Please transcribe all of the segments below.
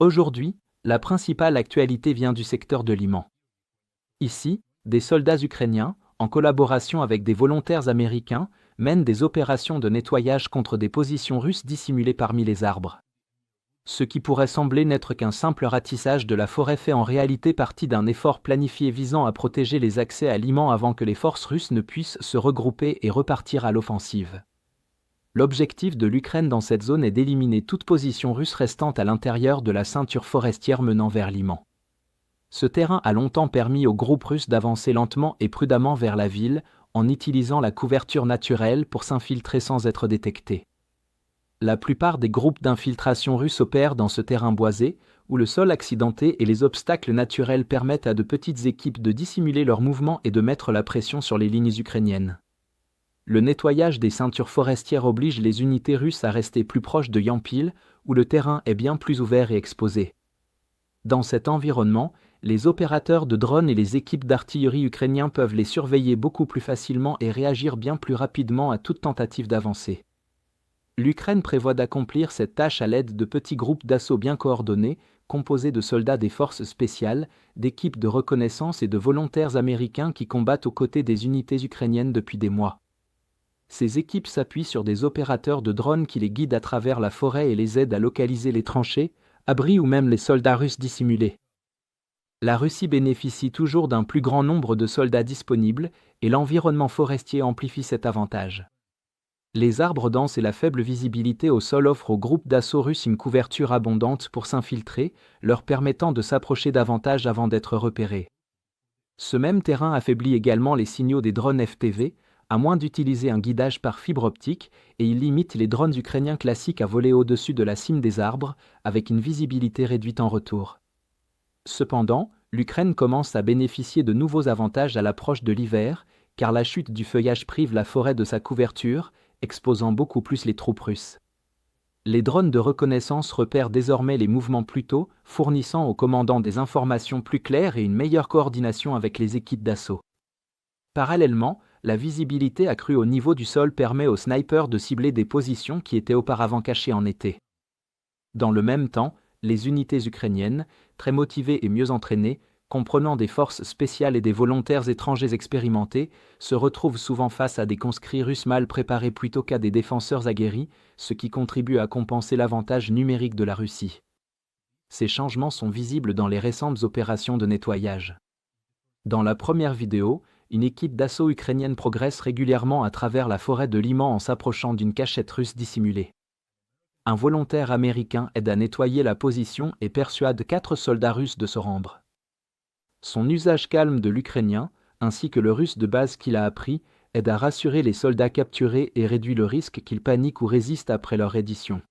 Aujourd'hui, la principale actualité vient du secteur de Liman. Ici, des soldats ukrainiens, en collaboration avec des volontaires américains, mènent des opérations de nettoyage contre des positions russes dissimulées parmi les arbres. Ce qui pourrait sembler n'être qu'un simple ratissage de la forêt fait en réalité partie d'un effort planifié visant à protéger les accès à Liman avant que les forces russes ne puissent se regrouper et repartir à l'offensive. L'objectif de l'Ukraine dans cette zone est d'éliminer toute position russe restante à l'intérieur de la ceinture forestière menant vers Liman. Ce terrain a longtemps permis aux groupes russes d'avancer lentement et prudemment vers la ville, en utilisant la couverture naturelle pour s'infiltrer sans être détectés. La plupart des groupes d'infiltration russes opèrent dans ce terrain boisé, où le sol accidenté et les obstacles naturels permettent à de petites équipes de dissimuler leurs mouvements et de mettre la pression sur les lignes ukrainiennes. Le nettoyage des ceintures forestières oblige les unités russes à rester plus proches de Yampil, où le terrain est bien plus ouvert et exposé. Dans cet environnement, les opérateurs de drones et les équipes d'artillerie ukrainiens peuvent les surveiller beaucoup plus facilement et réagir bien plus rapidement à toute tentative d'avancée. L'Ukraine prévoit d'accomplir cette tâche à l'aide de petits groupes d'assaut bien coordonnés, composés de soldats des forces spéciales, d'équipes de reconnaissance et de volontaires américains qui combattent aux côtés des unités ukrainiennes depuis des mois. Ces équipes s'appuient sur des opérateurs de drones qui les guident à travers la forêt et les aident à localiser les tranchées, abris ou même les soldats russes dissimulés. La Russie bénéficie toujours d'un plus grand nombre de soldats disponibles et l'environnement forestier amplifie cet avantage. Les arbres denses et la faible visibilité au sol offrent aux groupes d'assaut russes une couverture abondante pour s'infiltrer, leur permettant de s'approcher davantage avant d'être repérés. Ce même terrain affaiblit également les signaux des drones FPV, à moins d'utiliser un guidage par fibre optique, et il limite les drones ukrainiens classiques à voler au-dessus de la cime des arbres, avec une visibilité réduite en retour. Cependant, l'Ukraine commence à bénéficier de nouveaux avantages à l'approche de l'hiver, car la chute du feuillage prive la forêt de sa couverture, exposant beaucoup plus les troupes russes. Les drones de reconnaissance repèrent désormais les mouvements plus tôt, fournissant aux commandants des informations plus claires et une meilleure coordination avec les équipes d'assaut. Parallèlement, la visibilité accrue au niveau du sol permet aux snipers de cibler des positions qui étaient auparavant cachées en été. Dans le même temps, les unités ukrainiennes, très motivées et mieux entraînées, comprenant des forces spéciales et des volontaires étrangers expérimentés, se retrouvent souvent face à des conscrits russes mal préparés plutôt qu'à des défenseurs aguerris, ce qui contribue à compenser l'avantage numérique de la Russie. Ces changements sont visibles dans les récentes opérations de nettoyage. Dans la première vidéo, une équipe d'assaut ukrainienne progresse régulièrement à travers la forêt de Liman en s'approchant d'une cachette russe dissimulée. Un volontaire américain aide à nettoyer la position et persuade 4 soldats russes de se rendre. Son usage calme de l'ukrainien, ainsi que le russe de base qu'il a appris, aide à rassurer les soldats capturés et réduit le risque qu'ils paniquent ou résistent après leur reddition.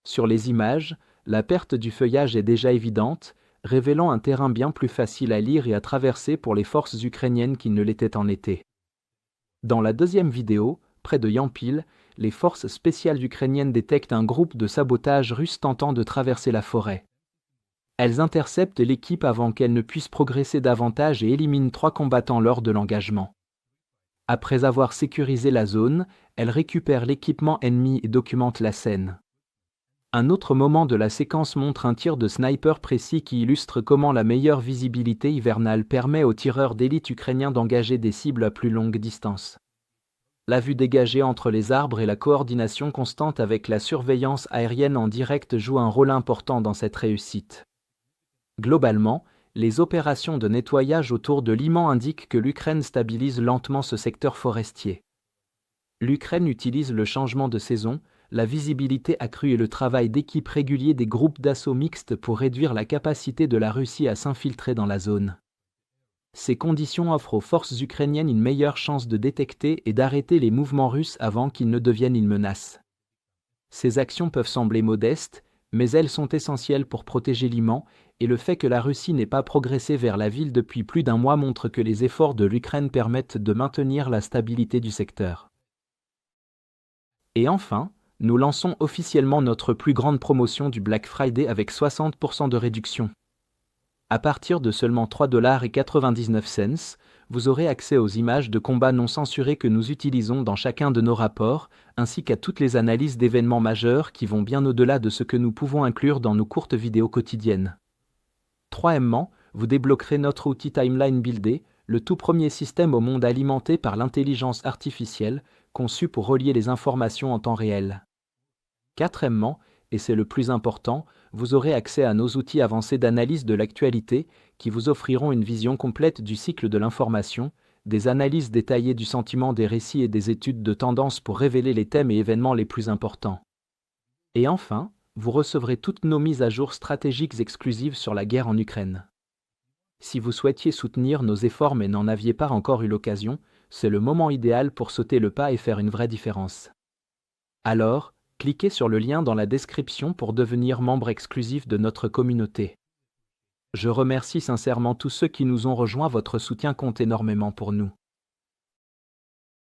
Sur les images, la perte du feuillage est déjà évidente, révélant un terrain bien plus facile à lire et à traverser pour les forces ukrainiennes qu'il ne l'était en été. Dans la deuxième vidéo, près de Yampil, les forces spéciales ukrainiennes détectent un groupe de sabotage russe tentant de traverser la forêt. Elles interceptent l'équipe avant qu'elle ne puisse progresser davantage et éliminent 3 combattants lors de l'engagement. Après avoir sécurisé la zone, elles récupèrent l'équipement ennemi et documentent la scène. Un autre moment de la séquence montre un tir de sniper précis qui illustre comment la meilleure visibilité hivernale permet aux tireurs d'élite ukrainiens d'engager des cibles à plus longue distance. La vue dégagée entre les arbres et la coordination constante avec la surveillance aérienne en direct jouent un rôle important dans cette réussite. Globalement, les opérations de nettoyage autour de Liman indiquent que l'Ukraine stabilise lentement ce secteur forestier. L'Ukraine utilise le changement de saison, la visibilité accrue et le travail d'équipe régulier des groupes d'assaut mixtes pour réduire la capacité de la Russie à s'infiltrer dans la zone. Ces conditions offrent aux forces ukrainiennes une meilleure chance de détecter et d'arrêter les mouvements russes avant qu'ils ne deviennent une menace. Ces actions peuvent sembler modestes, mais elles sont essentielles pour protéger Liman, et le fait que la Russie n'ait pas progressé vers la ville depuis plus d'1 mois montre que les efforts de l'Ukraine permettent de maintenir la stabilité du secteur. Et enfin, nous lançons officiellement notre plus grande promotion du Black Friday avec 60% de réduction. À partir de seulement $3,99, vous aurez accès aux images de combats non censurées que nous utilisons dans chacun de nos rapports, ainsi qu'à toutes les analyses d'événements majeurs qui vont bien au-delà de ce que nous pouvons inclure dans nos courtes vidéos quotidiennes. Troisièmement, vous débloquerez notre outil Timeline Builder, le tout premier système au monde alimenté par l'intelligence artificielle, conçu pour relier les informations en temps réel. Quatrièmement, et c'est le plus important, vous aurez accès à nos outils avancés d'analyse de l'actualité qui vous offriront une vision complète du cycle de l'information, des analyses détaillées du sentiment des récits et des études de tendance pour révéler les thèmes et événements les plus importants. Et enfin, vous recevrez toutes nos mises à jour stratégiques exclusives sur la guerre en Ukraine. Si vous souhaitiez soutenir nos efforts mais n'en aviez pas encore eu l'occasion, c'est le moment idéal pour sauter le pas et faire une vraie différence. Alors, cliquez sur le lien dans la description pour devenir membre exclusif de notre communauté. Je remercie sincèrement tous ceux qui nous ont rejoints, votre soutien compte énormément pour nous.